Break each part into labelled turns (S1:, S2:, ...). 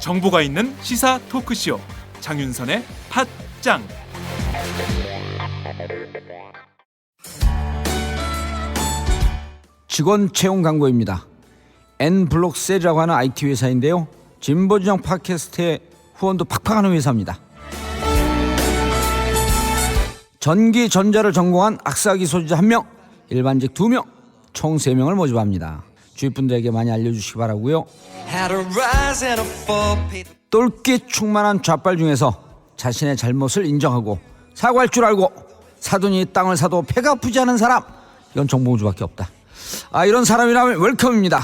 S1: 정보가 있는 시사 토크쇼 장윤선의 팟짱.
S2: 직원 채용 광고입니다. N블록셀이라고 하는 IT 회사인데요. 진보진영 팟캐스트의 후원도 팍팍하는 회사입니다. 전기 전자를 전공한 악사기 소지자 1명, 일반직 2명, 총 3명을 모집합니다. 주위 분들에게 많이 알려주시기 바라고요. 똘끼 충만한 좌빨 중에서 자신의 잘못을 인정하고 사과할 줄 알고 사돈이 땅을 사도 배가 아프지 않은 사람, 이건 정봉주밖에 없다. 이런 사람이라면 웰컴입니다.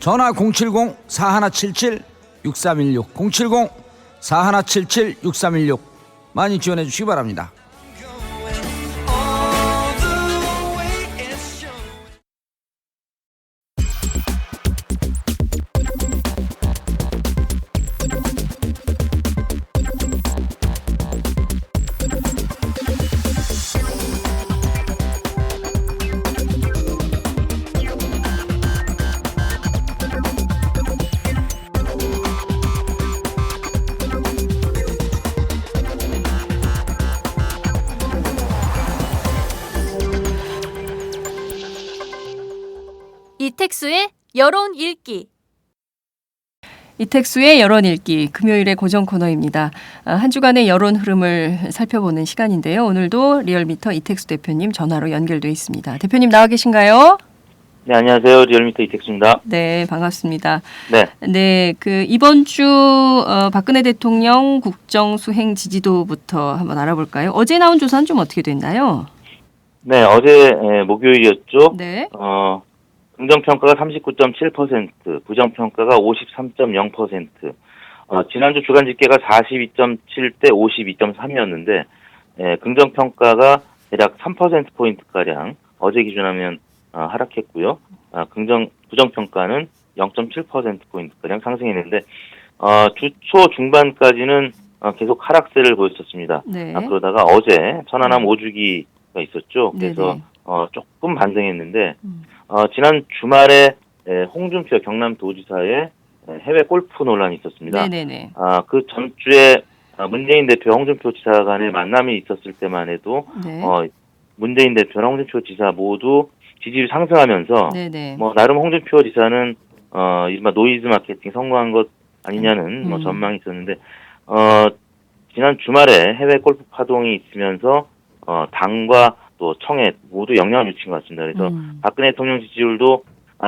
S2: 전화 070-4177-6316 070-4177-6316 많이 지원해 주시기 바랍니다.
S3: 이택수의 여론 읽기.
S4: 이택수의 여론 읽기, 금요일의 고정 코너입니다. 한 주간의 여론 흐름을 살펴보는 시간인데요. 오늘도 리얼미터 이택수 대표님 전화로 연결돼 있습니다. 대표님 나와 계신가요?
S5: 네, 안녕하세요. 리얼미터 이택수입니다.
S4: 네, 반갑습니다.
S5: 네.
S4: 이번 주 박근혜 대통령 국정수행 지지도부터 한번 알아볼까요? 어제 나온 조사는 좀 어떻게 됐나요?
S5: 네, 어제 목요일이었죠.
S4: 네.
S5: 긍정평가가 39.7%, 부정평가가 53.0%, 지난주 주간 집계가 42.7대 52.3이었는데, 긍정평가가 대략 3%포인트가량 어제 기준하면 하락했고요. 부정평가는 0.7%포인트가량 상승했는데, 주 초 중반까지는 계속 하락세를 보였었습니다.
S4: 네.
S5: 그러다가 어제 천안함 5주기가 있었죠. 그래서 조금 반등했는데, 지난 주말에 홍준표 경남도지사의 해외 골프 논란이 있었습니다.
S4: 네네네.
S5: 그 전주에 문재인 대표 홍준표 지사 간의 만남이 있었을 때만 해도
S4: 네.
S5: 문재인 대표랑 홍준표 지사 모두 지지율이 상승하면서
S4: 네네.
S5: 나름 홍준표 지사는 이른바 노이즈 마케팅 성공한 것 아니냐는 전망이 있었는데 지난 주말에 해외 골프 파동이 있으면서 당과 또 청에 모두 영향을 미친 것 같습니다. 그래서 박근혜 대통령 지지율도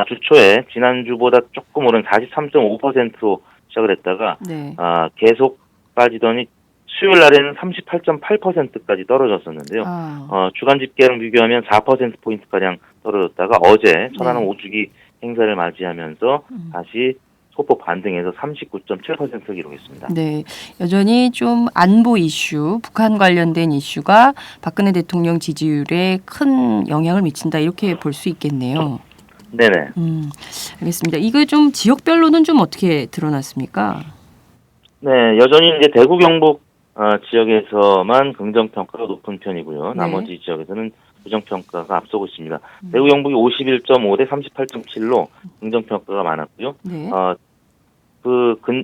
S5: 주 초에 지난주보다 조금 오른 43.5%로 시작을 했다가
S4: 네.
S5: 계속 빠지더니 수요일 날에는 38.8%까지 떨어졌었는데요. 주간 집계랑 비교하면 4%포인트가량 떨어졌다가 어제 천안함 5주기 행사를 맞이하면서 다시 소폭 반등해서 39.7%를 기록했습니다.
S4: 네, 여전히 좀 안보 이슈, 북한 관련된 이슈가 박근혜 대통령 지지율에 큰 영향을 미친다 이렇게 볼 수 있겠네요.
S5: 네네.
S4: 알겠습니다. 이거 좀 지역별로는 좀 어떻게 드러났습니까?
S5: 네, 여전히 이제 대구 경북 지역에서만 긍정평가가 높은 편이고요.
S4: 네.
S5: 나머지 지역에서는 부정평가가 앞서고 있습니다. 대구 경북이 51.5대 38.7로 긍정평가가 많았고요.
S4: 네.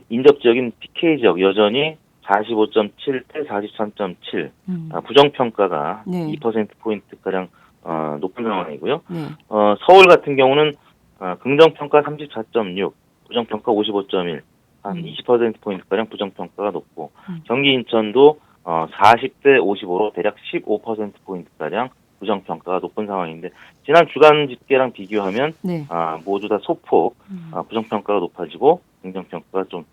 S5: 인접 지역인 PK 지역 여전히 45.7대 43.7, 부정평가가
S4: 네.
S5: 2%포인트가량 높은 상황이고요.
S4: 네.
S5: 서울 같은 경우는 긍정평가 34.6, 부정평가 55.1, 한 20%포인트가량 부정평가가 높고, 경기 인천도 40대 55로 대략 15%포인트가량 부정평가가 높은 상황인데, 지난 주간 집계랑 비교하면
S4: 네.
S5: 모두 다 소폭 부정평가가 높아지고 긍정평가가 좀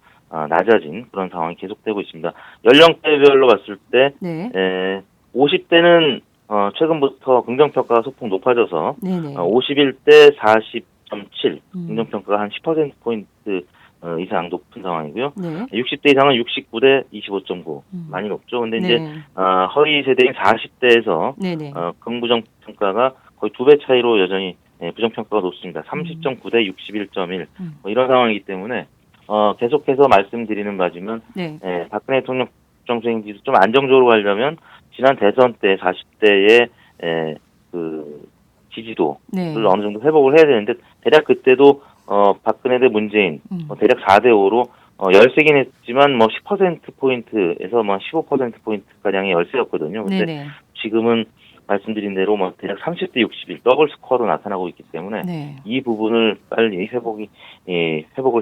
S5: 낮아진 그런 상황이 계속되고 있습니다. 연령대별로 봤을 때
S4: 네.
S5: 50대는 최근부터 긍정평가가 소폭 높아져서
S4: 네네.
S5: 51대 40.7 긍정평가가 한 10%포인트 이상 높은 상황이고요.
S4: 네.
S5: 60대 이상은 69대 25.9 많이 높죠. 근데
S4: 네.
S5: 이제 허위 세대인 40대에서
S4: 네네.
S5: 긍부정 평가가 거의 2배 차이로 여전히 부정평가가 높습니다. 30.9대 61.1 이런 상황이기 때문에 계속해서 말씀드리는 바지만
S4: 네.
S5: 박근혜 대통령 국정수행 지수 좀 안정적으로 가려면 지난 대선 때 40대의 그 지지도를
S4: 네.
S5: 어느 정도 회복을 해야 되는데 대략 그때도 박근혜 대 문재인 대략 4대5로 열세긴 했지만 뭐 10%포인트에서 뭐 15%포인트가량의 열세였거든요. 근데
S4: 네네.
S5: 지금은 말씀드린 대로 뭐 대략 30대 61 더블 스코어로 나타나고 있기 때문에
S4: 네.
S5: 이 부분을 빨리 회복을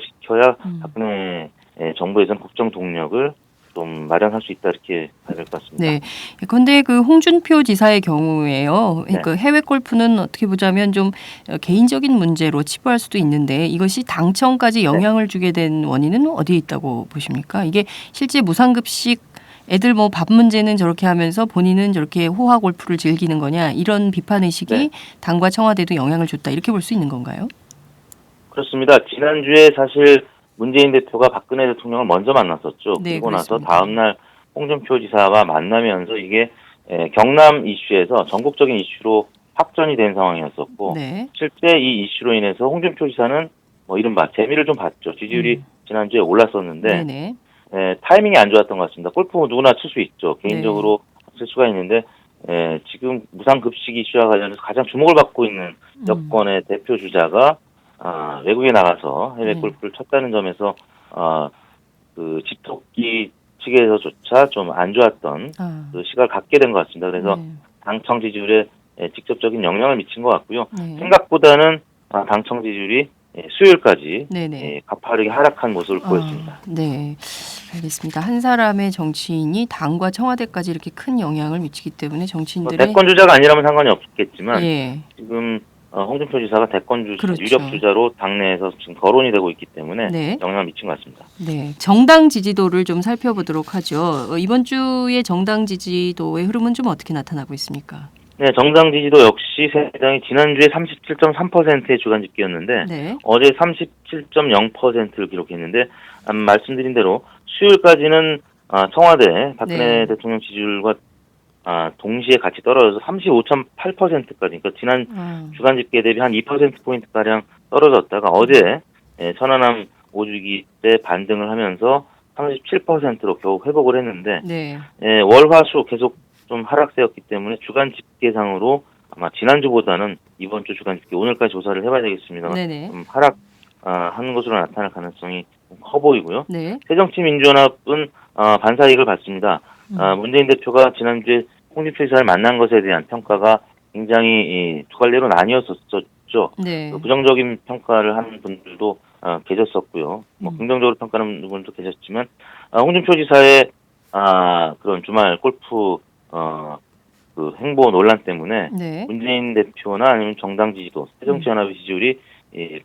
S5: 시켜야 박근혜 정부에서는 국정 동력을 좀 마련할 수 있다 이렇게 봐야 될 것 같습니다.
S4: 네. 그런데 그 홍준표 지사의 경우에요.
S5: 네.
S4: 그 해외 골프는 어떻게 보자면 좀 개인적인 문제로 치부할 수도 있는데 이것이 당청까지 영향을 주게 된 원인은 어디에 있다고 보십니까? 이게 실제 무상급식 애들 뭐 밥 문제는 저렇게 하면서 본인은 저렇게 호화 골프를 즐기는 거냐 이런 비판 의식이
S5: 네.
S4: 당과 청와대도 영향을 줬다 이렇게 볼 수 있는 건가요?
S5: 그렇습니다. 지난주에 사실 문재인 대표가 박근혜 대통령을 먼저 만났었죠.
S4: 네,
S5: 그리고 나서
S4: 그렇습니다.
S5: 다음날 홍준표 지사와 만나면서 이게 경남 이슈에서 전국적인 이슈로 확전이 된 상황이었었고
S4: 네.
S5: 실제 이 이슈로 인해서 홍준표 지사는 뭐 이른바 재미를 좀 봤죠. 지지율이 지난주에 올랐었는데
S4: 네네.
S5: 타이밍이 안 좋았던 것 같습니다. 골프 누구나 칠 수 있죠. 개인적으로 칠 수가 있는데 지금 무상급식 이슈와 관련해서 가장 주목을 받고 있는 여권의 대표 주자가 외국에 나가서 해외
S4: 네.
S5: 골프를 쳤다는 점에서 그 집토끼 측에서조차 좀 안 좋았던 그 시각을 갖게 된 것 같습니다. 그래서
S4: 네.
S5: 당청 지지율에 직접적인 영향을 미친 것 같고요.
S4: 네.
S5: 생각보다는 당청 지지율이 수요일까지
S4: 네네.
S5: 가파르게 하락한 모습을 보였습니다.
S4: 네, 알겠습니다. 한 사람의 정치인이 당과 청와대까지 이렇게 큰 영향을 미치기 때문에
S5: 뭐
S4: 정치인들의
S5: 대권 주자가 아니라면 상관이 없겠지만
S4: 예,
S5: 지금 홍준표 지사가 대권 주자,
S4: 그렇죠.
S5: 유력 주자로 당내에서 지금 거론이 되고 있기 때문에
S4: 네.
S5: 영향을 미친 것 같습니다.
S4: 네, 정당 지지도를 좀 살펴보도록 하죠. 이번 주의 정당 지지도의 흐름은 좀 어떻게 나타나고 있습니까?
S5: 네, 정당 지지도 역시 새누리당이 지난주에 37.3%의 주간 집계였는데
S4: 네,
S5: 어제 37.0%를 기록했는데 말씀드린 대로 수요일까지는 청와대 박근혜
S4: 네.
S5: 대통령 지지율과 동시에 같이 떨어져서 35.8%까지 그러니까 지난 주간 집계 대비 한 2%포인트가량 떨어졌다가 어제 천안함 5주기 때 반등을 하면서 37%로 겨우 회복을 했는데
S4: 네,
S5: 월화수 계속 좀 하락세였기 때문에 주간 집계상으로 아마 지난주보다는 이번 주 주간 집계 오늘까지 조사를 해봐야 되겠습니다만
S4: 네네.
S5: 좀 하락하는 것으로 나타날 가능성이 커 보이고요.
S4: 네,
S5: 새정치민주연합은 반사이익을 받습니다. 문재인 대표가 지난주에 홍준표 지사를 만난 것에 대한 평가가 굉장히 두 갈래로 나뉘었었죠.
S4: 네,
S5: 부정적인 평가를 하는 분들도 계셨었고요. 뭐 긍정적으로 평가하는 분들도 계셨지만 홍준표 지사의 그런 주말 골프 그 행보 논란 때문에
S4: 네,
S5: 문재인 대표나 아니면 정당 지지도, 새정치연합의 지지율이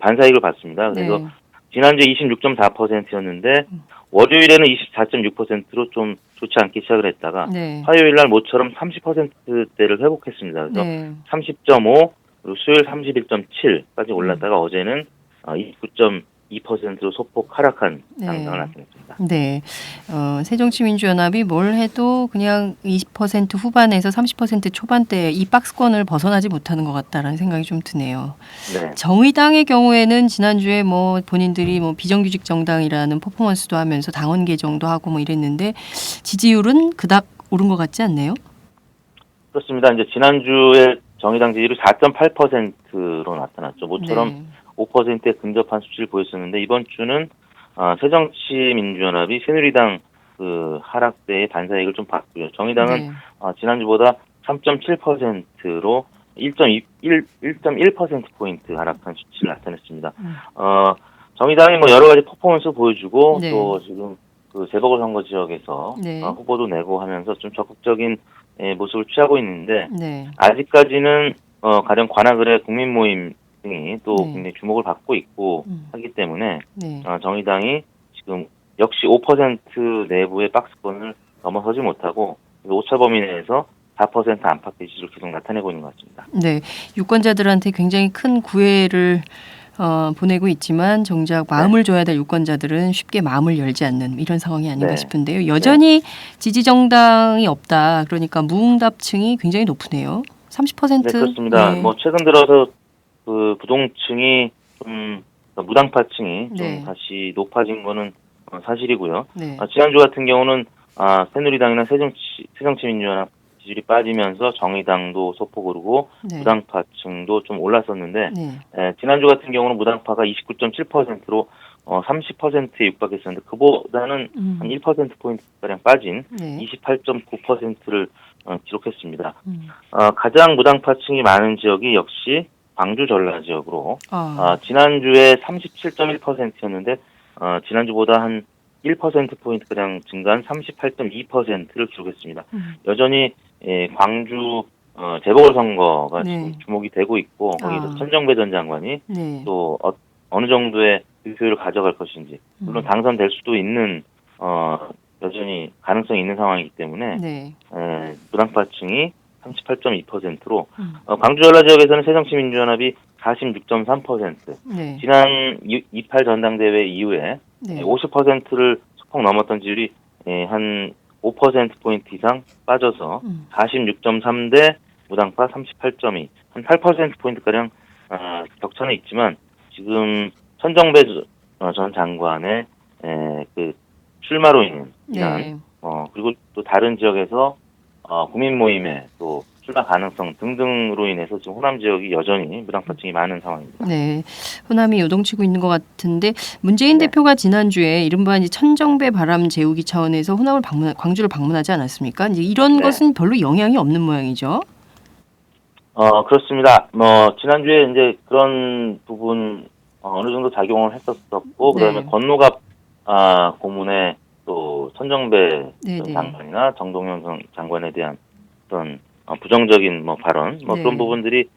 S5: 반사이익을 받습니다. 그래서
S4: 네.
S5: 지난주에 26.4%였는데 월요일에는 24.6%로 좀 좋지 않게 시작을 했다가
S4: 네.
S5: 화요일 날 모처럼 30%대를 회복했습니다. 그래서
S4: 네.
S5: 30.5, 그리고 수요일 31.7까지 올랐다가 어제는 29.2%로 소폭 하락한
S4: 네.
S5: 양상을 나타냈습니다.
S4: 네, 새정치민주연합이 뭘 해도 그냥 20% 후반에서 30% 초반대 이 박스권을 벗어나지 못하는 것 같다라는 생각이 좀 드네요.
S5: 네.
S4: 정의당의 경우에는 지난주에 뭐 본인들이 뭐 비정규직 정당이라는 퍼포먼스도 하면서 당원 개정도 하고 뭐 이랬는데 지지율은 그닥 오른 것 같지 않네요?
S5: 그렇습니다. 이제 지난주에 정의당 지지율이 4.8%로 나타났죠. 모처럼
S4: 네.
S5: 5%에 근접한 수치를 보였었는데 이번 주는 새정치민주연합이 새누리당 그 하락세의 반사이익을 좀 봤고요. 정의당은
S4: 네.
S5: 지난주보다 3.7%로 1.1%포인트 하락한 수치를 나타냈습니다. 정의당이 뭐 여러 가지 퍼포먼스 보여주고
S4: 네.
S5: 또 지금 그 재보궐선거 지역에서
S4: 네.
S5: 후보도 내고 하면서 좀 적극적인 모습을 취하고 있는데
S4: 네.
S5: 아직까지는 가령 관악을의 국민모임 등이 또
S4: 네.
S5: 굉장히 주목을 받고 있고 하기 때문에
S4: 네.
S5: 정의당이 지금 역시 5% 내부의 박스권을 넘어서지 못하고 오차 범위 내에서 4% 안팎의 지지를 계속 나타내고 있는 것 같습니다.
S4: 네. 유권자들한테 굉장히 큰 구애를 보내고 있지만 정작 마음을 줘야 될 유권자들은 쉽게 마음을 열지 않는 이런 상황이 아닌가
S5: 네.
S4: 싶은데요. 여전히 지지 정당이 없다. 그러니까 무응답층이 굉장히 높으네요. 30%.
S5: 네, 그렇습니다.
S4: 네.
S5: 뭐 최근 들어서 그 부동층이 좀 무당파층이
S4: 네.
S5: 좀 다시 높아진 거는 사실이고요.
S4: 네.
S5: 지난주 같은 경우는 새누리당이나 새정치민주연합 지지율이 빠지면서 정의당도 소폭 오르고
S4: 네.
S5: 무당파층도 좀 올랐었는데
S4: 네.
S5: 지난주 같은 경우는 무당파가 29.7%로 30%에 육박했었는데 그보다는 한 1%포인트가량 빠진
S4: 네.
S5: 28.9%를 기록했습니다.
S4: 음.
S5: 가장 무당파층이 많은 지역이 역시 광주 전라 지역으로 지난주에 37.1%였는데 지난주보다 한 1%포인트가량 증가한 38.2%를 기록했습니다. 여전히 광주 재보궐선거가
S4: 네.
S5: 지금 주목이 되고 있고 거기서
S4: 아.
S5: 천정배 전 장관이
S4: 네.
S5: 또 어느 정도의 득표율을 가져갈 것인지 물론 당선될 수도 있는 여전히 가능성이 있는 상황이기 때문에
S4: 네.
S5: 무당파층이 38.2%로 광주 전라 지역에서는 새정치민주연합이 46.3%.
S4: 네.
S5: 지난 28 전당대회 이후에
S4: 네.
S5: 50%를 소폭 넘었던 지율이 한 5%포인트 이상 빠져서 46.3대 무당파 38.2, 한 8%포인트가량 격차는 있지만 지금 천정배 전 장관의 그 출마로 인한
S4: 네.
S5: 그리고 또 다른 지역에서 국민 모임에 또 출마 가능성 등등으로 인해서 지금 호남 지역이 여전히 무당파층이 많은 상황입니다.
S4: 네, 호남이 요동치고 있는 것 같은데 문재인 대표가 지난주에 이른바 이제 천정배 바람 재우기 차원에서 광주를 방문하지 않았습니까? 이제 이런 것은 별로 영향이 없는 모양이죠.
S5: 그렇습니다. 지난주에 이제 그런 부분 어느 정도 작용을 했었었고 그다음에 권노갑 고문에 또 천정배 장관이나 정동영 장관에 대한 어떤 부정적인 발언 그런 부분들이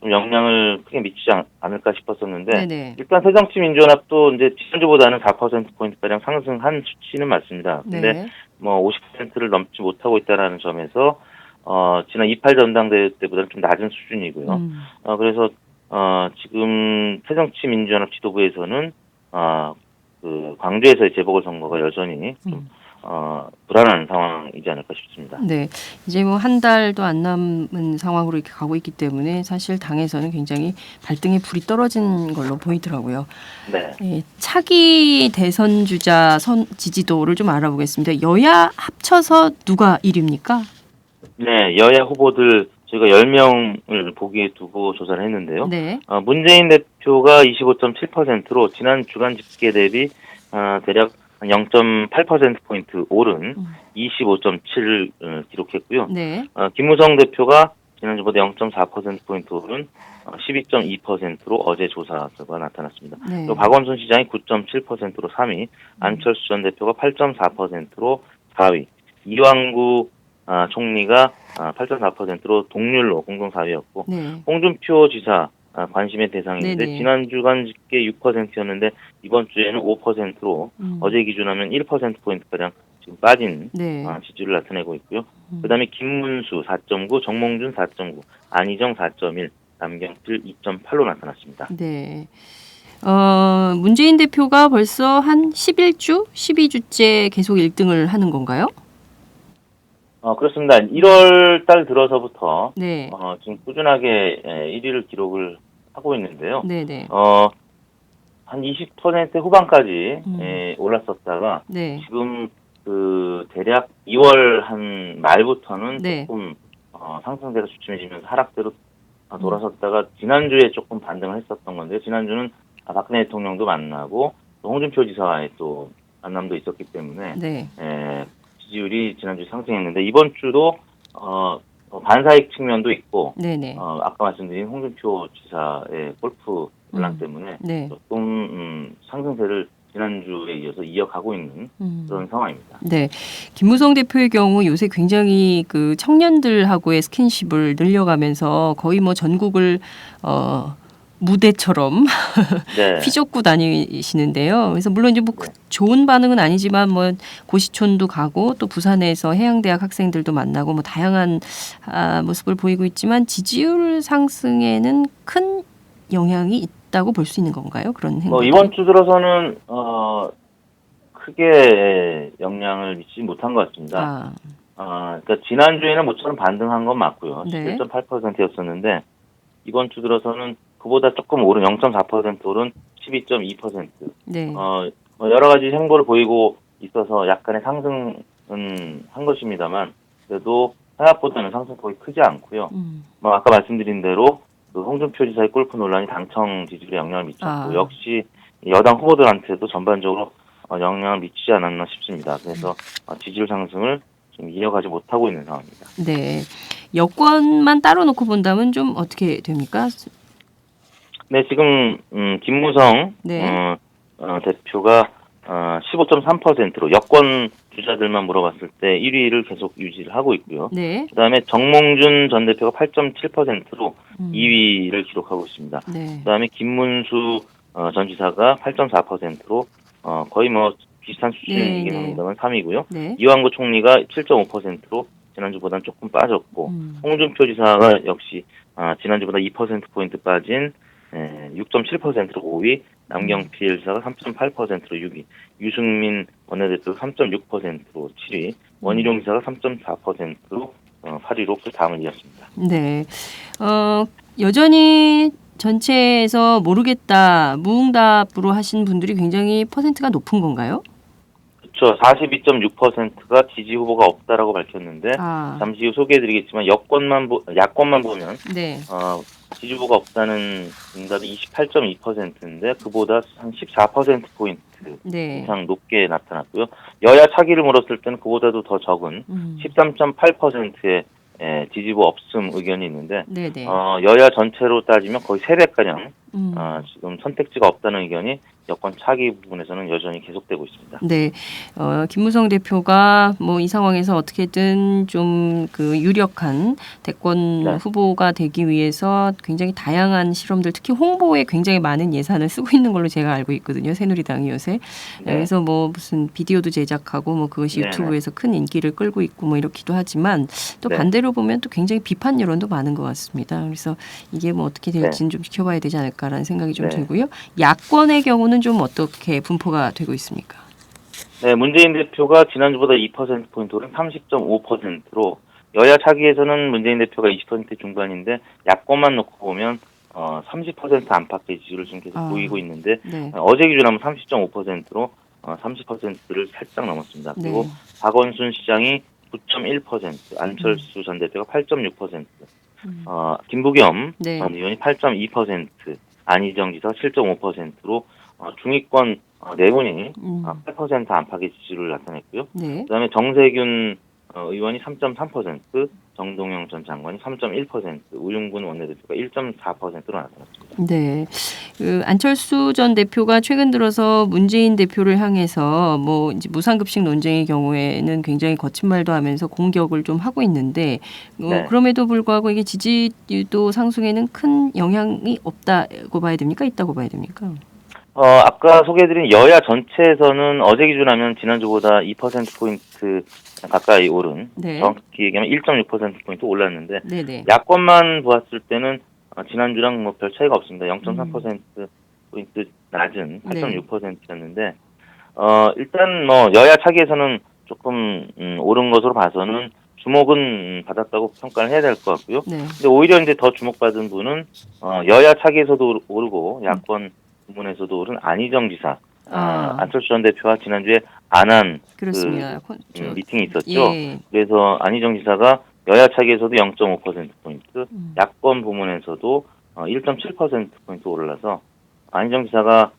S5: 좀 영향을 크게 미치지 않을까 싶었었는데 일단 새정치민주연합도 이제 지난주보다는 4%포인트가량 상승한 수치는 맞습니다. 근데 50%를 넘지 못하고 있다라는 점에서 지난 28 전당대회 때보다는 좀 낮은 수준이고요. 그래서 지금 새정치민주연합 지도부에서는 그 광주에서의 재보궐선거가 여전히 좀 불안한 상황이지 않을까 싶습니다.
S4: 네, 이제 뭐 한 달도 안 남은 상황으로 이렇게 가고 있기 때문에 사실 당에서는 굉장히 발등에 불이 떨어진 걸로 보이더라고요. 네, 차기 대선 주자 지지도를 좀 알아보겠습니다. 여야 합쳐서 누가 1위입니까?
S5: 네, 여야 후보들 저희가 10명을 보기에 두고 조사를 했는데요.
S4: 네.
S5: 문재인 대표가 25.7%로 지난 주간 집계 대비 대략 0.8%포인트 오른 25.7을 기록했고요.
S4: 네.
S5: 김무성 대표가 지난주보다 0.4%포인트 오른 12.2%로 어제 조사 결과가 나타났습니다.
S4: 네.
S5: 또 박원순 시장이 9.7%로 3위, 안철수 전 대표가 8.4%로 4위, 이완구 총리가 8.4%로 동률로 공동 4위였고 홍준표 지사 관심의 대상인데 지난 주간 집계 6%였는데 이번 주에는 5%로 어제 기준하면 1%포인트가량 지금 빠진 지지율을 나타내고 있고요. 그다음에 김문수 4.9, 정몽준 4.9, 안희정 4.1, 남경필 2.8로 나타났습니다.
S4: 네. 문재인 대표가 벌써 한 11주, 12주째 계속 1등을 하는 건가요?
S5: 그렇습니다. 1월 달 들어서부터
S4: 네.
S5: 지금 꾸준하게 1위를 기록을 하고 있는데요.
S4: 네네.
S5: 한 20% 후반까지 올랐었다가 지금 그 대략 2월 한 말부터는 조금 상승세가 주춤해지면서 하락대로 돌아섰다가 지난주에 조금 반등을 했었던 건데요. 지난주는 박근혜 대통령도 만나고 또 홍준표 지사와의 또 만남도 있었기 때문에 지지율이 지난주에 상승했는데 이번 주도 반사익 측면도 있고 아까 말씀드린 홍준표 지사의 골프 논란 때문에 조금 상승세를 지난주에 이어서 이어가고 있는 그런 상황입니다.
S4: 네, 김무성 대표의 경우 요새 굉장히 그 청년들하고의 스킨십을 늘려가면서 거의 뭐 전국을 무대처럼 휘젓고 다니시는데요. 그래서 물론 이제 뭐 좋은 반응은 아니지만 뭐 고시촌도 가고 또 부산에서 해양대학 학생들도 만나고 뭐 다양한 모습을 보이고 있지만 지지율 상승에는 큰 영향이 있다고 볼 수 있는 건가요? 그런 행동이?
S5: 이번 주 들어서는 크게 영향을 미치지 못한 것 같습니다. 그러니까 지난주에는 모처럼 반등한 건 맞고요. 11.8%였었는데 이번 주 들어서는 그보다 조금 오른 0.4% 오른 12.2%.
S4: 네.
S5: 뭐 여러 가지 행보를 보이고 있어서 약간의 상승은 한 것입니다만 그래도 생각보다는 상승폭이 크지 않고요. 뭐 아까 말씀드린 대로 그 홍준표 지사의 골프 논란이 당청 지지율에 영향을 미쳤고 역시 여당 후보들한테도 전반적으로 영향을 미치지 않았나 싶습니다. 그래서 지지율 상승을 좀 이어가지 못하고 있는 상황입니다.
S4: 네. 여권만 따로 놓고 본다면 좀 어떻게 됩니까?
S5: 네, 지금 김무성
S4: 네.
S5: 대표가 15.3%로 여권 주자들만 물어봤을 때 1위를 계속 유지를 하고 있고요.
S4: 네.
S5: 그다음에 정몽준 전 대표가 8.7%로 2위를 기록하고 있습니다.
S4: 네.
S5: 그다음에 김문수 전 지사가 8.4%로 거의 뭐 비슷한 수준이긴
S4: 네.
S5: 합니다만 3위고요.
S4: 네.
S5: 이완구 총리가 7.5%로 지난주보다는 조금 빠졌고 홍준표 지사가 역시 지난주보다 2%포인트 빠진 6.7%로 5위, 남경필 지사가 3.8%로 6위, 유승민 원내대표 3.6%로 7위, 원희룡 지사가 3.4%로 8위로 그 다음을 이었습니다.
S4: 네. 여전히 전체에서 모르겠다, 무응답으로 하신 분들이 굉장히 퍼센트가 높은 건가요?
S5: 그렇죠. 42.6%가 지지 후보가 없다라고 밝혔는데 잠시 후 소개해드리겠지만 야권만 보면
S4: 네.
S5: 지지 후보가 없다는 응답이 28.2%인데 그보다 한 14%포인트
S4: 네.
S5: 이상 높게 나타났고요. 여야 차기를 물었을 때는 그보다도 더 적은 13.8%의 지지 후보 없음 의견이 있는데
S4: 네네.
S5: 여야 전체로 따지면 거의 3배가량 지금 선택지가 없다는 의견이 여권 차기 부분에서는 여전히 계속되고 있습니다.
S4: 네, 김무성 대표가 뭐 이 상황에서 어떻게든 좀 그 유력한 대권
S5: 네.
S4: 후보가 되기 위해서 굉장히 다양한 실험들, 특히 홍보에 굉장히 많은 예산을 쓰고 있는 걸로 제가 알고 있거든요. 새누리당이 요새.
S5: 네.
S4: 그래서 뭐 무슨 비디오도 제작하고 뭐 그것이
S5: 네.
S4: 유튜브에서 큰 인기를 끌고 있고 뭐 이렇기도 하지만 또
S5: 네.
S4: 반대로 보면 또 굉장히 비판 여론도 많은 것 같습니다. 그래서 이게 뭐 어떻게 될지는 좀 지켜봐야 되지 않을까라는 생각이 좀
S5: 네.
S4: 들고요. 야권의 경우는 좀 어떻게 분포가 되고 있습니까?
S5: 네, 문재인 대표가 지난주보다 2%포인트 오른 30.5%로 여야 차기에서는 문재인 대표가 20% 중반인데 야권만 놓고 보면 30% 안팎의 지지율을 지금 계속 보이고 있는데
S4: 네.
S5: 어제 기준하면 30.5%로 30%를 살짝 넘었습니다. 그리고
S4: 네.
S5: 박원순 시장이 9.1%, 안철수 전 대표가 8.6%, 김부겸
S4: 네.
S5: 전 의원이 8.2%, 안희정 지사 7.5%로 중위권 네 분이 8% 안팎의 지지율을 나타냈고요.
S4: 네.
S5: 그다음에 정세균 의원이 3.3%, 정동영 전 장관이 3.1%, 우용군 원내대표가 1.4%로 나타났습니다.
S4: 네. 그 안철수 전 대표가 최근 들어서 문재인 대표를 향해서 뭐 이제 무상급식 논쟁의 경우에는 굉장히 거친 말도 하면서 공격을 좀 하고 있는데
S5: 네.
S4: 그럼에도 불구하고 이게 지지율도 상승에는 큰 영향이 없다고 봐야 됩니까? 있다고 봐야 됩니까?
S5: 아까 소개해드린 여야 전체에서는 어제 기준하면 지난주보다 2%포인트 가까이 오른,
S4: 네.
S5: 정확히 얘기하면 1.6%포인트 올랐는데,
S4: 네네.
S5: 야권만 보았을 때는 지난주랑 뭐 별 차이가 없습니다. 0.3%포인트 낮은 8.6%였는데, 일단 뭐 여야 차기에서는 조금 오른 것으로 봐서는 주목은 받았다고 평가를 해야 될 것 같고요.
S4: 네.
S5: 근데 오히려 이제 더 주목받은 분은 여야 차기에서도 오르고 야권 부문에서도 오른 안희정 지사, 안철수 전 대표와 지난주에 안한
S4: 그렇습니다.
S5: 미팅이 있었죠.
S4: 예.
S5: 그래서 안희정 지사가 여야 차기에서도 0.5%포인트, 야권 부문에서도 1.7%포인트 올라서 안희정 지사가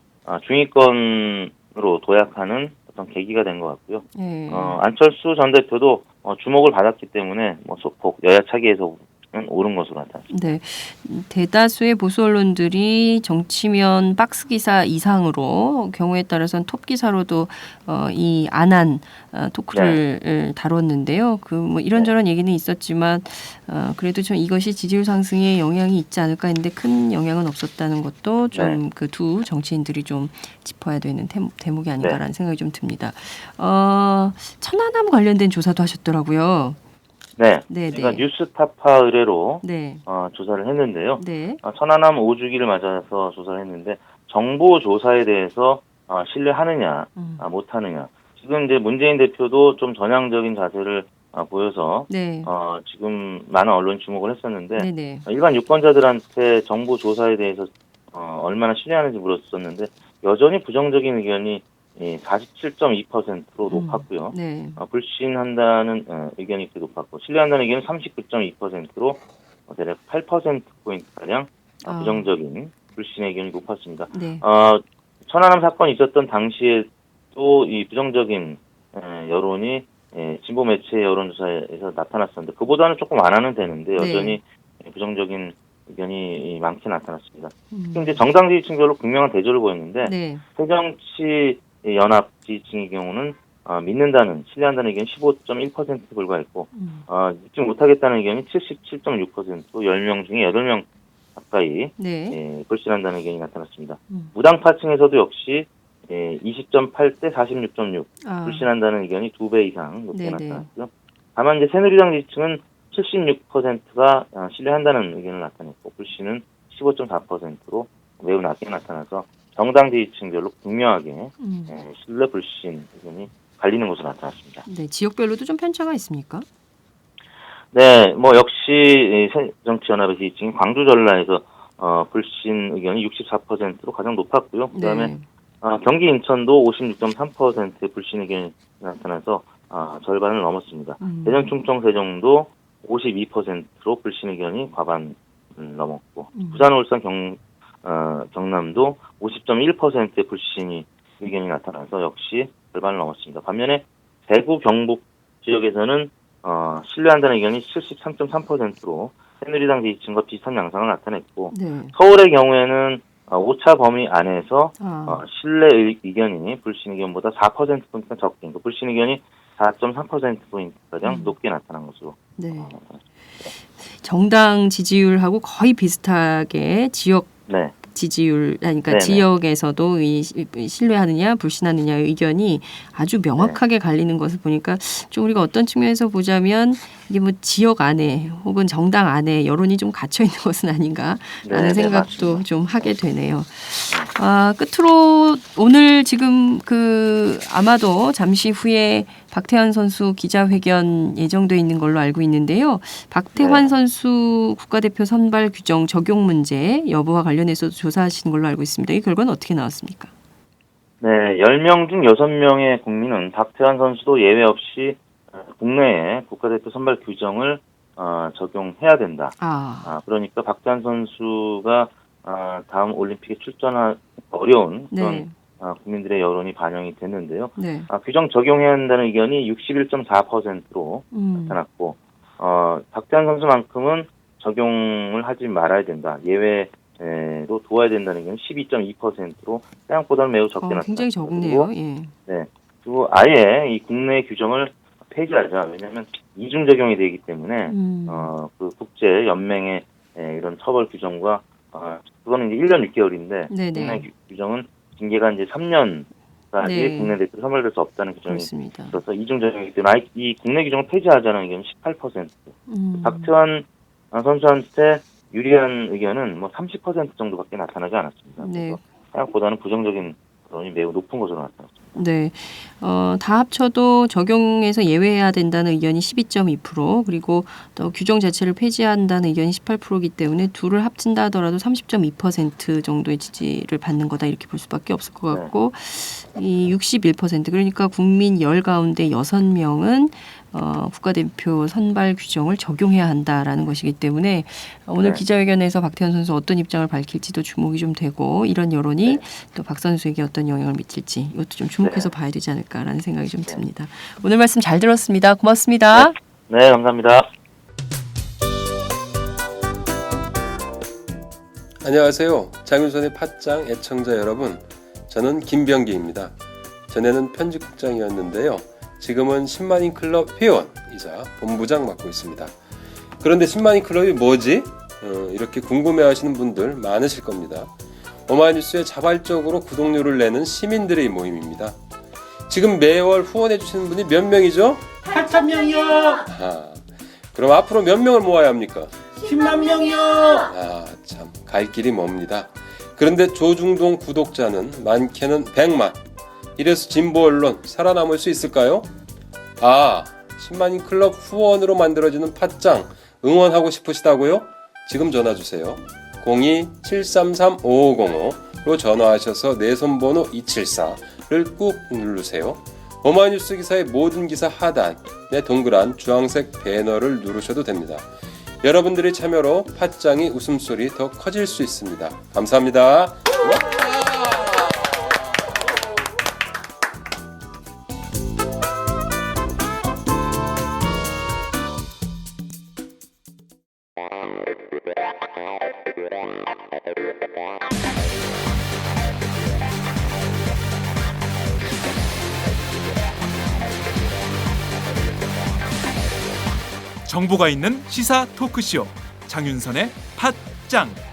S5: 중위권으로 도약하는 어떤 계기가 된 것 같고요.
S4: 예.
S5: 안철수 전 대표도 주목을 받았기 때문에 뭐 소폭 여야 차기에서 오른 것으로 나타났습니다.
S4: 네, 대다수의 보수 언론들이 정치면 박스 기사 이상으로 경우에 따라서는 톱 기사로도 이 안한 토크를 다뤘는데요. 그 뭐 이런저런 얘기는 있었지만 그래도 좀 이것이 지지율 상승에 영향이 있지 않을까 했는데 큰 영향은 없었다는 것도 좀 그 두 정치인들이 좀 짚어야 되는 대목이 아닌가라는 생각이 좀 듭니다. 천안함 관련된 조사도 하셨더라고요.
S5: 네,
S4: 네,
S5: 제가
S4: 네.
S5: 뉴스타파 의뢰로
S4: 네.
S5: 조사를 했는데요.
S4: 네.
S5: 천안함 5주기를 맞아서 조사를 했는데 정보 조사에 대해서 신뢰하느냐, 못하느냐. 지금 이제 문재인 대표도 좀 전향적인 자세를 보여서
S4: 네.
S5: 지금 많은 언론 주목을 했었는데
S4: 네네.
S5: 일반 유권자들한테 정보 조사에 대해서 얼마나 신뢰하는지 물었었는데 여전히 부정적인 의견이 47.2%로 높았고요.
S4: 네.
S5: 불신한다는 의견이 꽤 높았고 신뢰한다는 의견은 39.2%로 대략 8%포인트가량 부정적인 불신의 의견이 높았습니다.
S4: 네.
S5: 천안함 사건이 있었던 당시에 또 이 부정적인 여론이 진보 매체 여론조사에서 나타났었는데 그보다는 조금 완화는 되는데 여전히 부정적인 의견이 많게 나타났습니다. 특히 이제 정당 지지층별로 극명한 대조를 보였는데
S4: 네.
S5: 새정치 연합 지지층의 경우는 믿는다는, 신뢰한다는 의견이 15.1% 불과했고 믿지 못하겠다는 의견이 77.6%, 10명 중에 8명 가까이
S4: 네.
S5: 불신한다는 의견이 나타났습니다. 무당파층에서도 역시 20.8대 46.6 불신한다는 의견이 2배 이상 높게 나타났고요. 다만 이제 새누리당 지지층은 76%가 신뢰한다는 의견을 나타냈고 불신은 15.4%로 매우 낮게 나타나서 정당 지지층별로 극명하게 신뢰 불신 의견이 갈리는 것으로 나타났습니다.
S4: 네, 지역별로도 좀 편차가 있습니까?
S5: 네, 뭐 역시 새정치연합의 지지층이 광주 전라에서 불신 의견이 64%로 가장 높았고요. 그다음에 경기 인천도 56.3%의 불신 의견이 나타나서 절반을 넘었습니다. 대전 충청 세종도 52%로 불신 의견이 과반을 넘었고 부산 울산 경남도 50.1%의 불신이 의견이 나타나서 역시 절반을 넘었습니다. 반면에 대구 경북 지역에서는 신뢰한다는 의견이 73.3%로 새누리당 지지층과 비슷한 양상을 나타냈고 서울의 경우에는 오차 범위 안에서 신뢰 의견이 불신 의견보다 4%포인트가 적게, 그러니까 불신 의견이 4.3%포인트가량 높게 나타난 것으로 나타났습니다.
S4: 정당 지지율하고 거의 비슷하게 지역 지지율, 그러니까 지역에서도 이 신뢰하느냐 불신하느냐의 의견이 아주 명확하게 갈리는 것을 보니까 좀 우리가 어떤 측면에서 보자면 이게 뭐 지역 안에 혹은 정당 안에 여론이 좀 갇혀 있는 것은 아닌가라는 생각도
S5: 맞습니다.
S4: 좀 하게 되네요. 끝으로 오늘 지금 아마도 잠시 후에 박태환 선수 기자회견 예정돼 있는 걸로 알고 있는데요. 박태환 선수 국가대표 선발 규정 적용 문제 여부와 관련해서 조사하신 걸로 알고 있습니다. 이 결과는 어떻게 나왔습니까?
S5: 네, 10명 중 6명의 국민은 박태환 선수도 예외 없이 국내에 국가대표 선발 규정을 적용해야 된다. 그러니까 박태환 선수가 다음 올림픽에 출전하기 어려운 그런 국민들의 여론이 반영이 됐는데요. 규정 적용해야 한다는 의견이 61.4%로 나타났고 박태환 선수만큼은 적용을 하지 말아야 된다. 예외로 두어야 된다는 의견이 12.2%로 생각보다는 매우 적게 나타났습니다.
S4: 굉장히 적네요.
S5: 그리고 아예 이 국내 규정을 폐지하자. 왜냐하면 이중 적용이 되기 때문에 그 국제 연맹의 이런 처벌 규정과 그거는 이제 1년 6개월인데 국내 규정은 징계가 이제 3년까지 국내 대표로 선발될 수 없다는 규정이 있어서 이중 적용이기 때문에 이 국내 규정을 폐지하자는 의견은 18%. 박태환 선수한테 유리한 의견은 뭐 30% 정도밖에 나타나지 않았습니다. 그래서 생각보다는 부정적인 여론이 매우 높은 것으로 나타났습니다.
S4: 네, 다 합쳐도 적용해서 예외해야 된다는 의견이 12.2% 그리고 또 규정 자체를 폐지한다는 의견이 18%이기 때문에 둘을 합친다 하더라도 30.2% 정도의 지지를 받는 거다 이렇게 볼 수밖에 없을 것 같고 이 61% 그러니까 국민 10 가운데 6명은 국가대표 선발 규정을 적용해야 한다라는 것이기 때문에 오늘 기자회견에서 박태환 선수 어떤 입장을 밝힐지도 주목이 좀 되고 이런 여론이 또 박 선수에게 어떤 영향을 미칠지 이것도 좀 주목해서 봐야 되지 않을까라는 생각이 좀 듭니다. 오늘 말씀 잘 들었습니다. 고맙습니다.
S5: 네, 감사합니다.
S6: 안녕하세요. 장윤선의 팟짱 애청자 여러분. 저는 김병기입니다. 전에는 편집국장이었는데요. 지금은 10만인 클럽 회원이자 본부장 맡고 있습니다. 그런데 10만인 클럽이 뭐지? 이렇게 궁금해하시는 분들 많으실 겁니다. 오마이뉴스에 자발적으로 구독료를 내는 시민들의 모임입니다. 지금 매월 후원해주시는 분이 몇 명이죠?
S7: 8,000명이요.
S6: 그럼 앞으로 몇 명을 모아야 합니까?
S7: 10만 명이요.
S6: 참 갈 길이 멉니다. 그런데 조중동 구독자는 많게는 100만. 이래서 진보 언론 살아남을 수 있을까요? 10만인 클럽 후원으로 만들어지는 팟짱 응원하고 싶으시다고요? 지금 전화 주세요. 02-733-5505로 전화하셔서 내 손번호 274를 꾹 누르세요. 오마이뉴스 기사의 모든 기사 하단에 동그란 주황색 배너를 누르셔도 됩니다. 여러분들의 참여로 팟짱이 웃음소리 더 커질 수 있습니다. 감사합니다.
S1: 정보가 있는 시사 토크쇼 장윤선의 팟짱.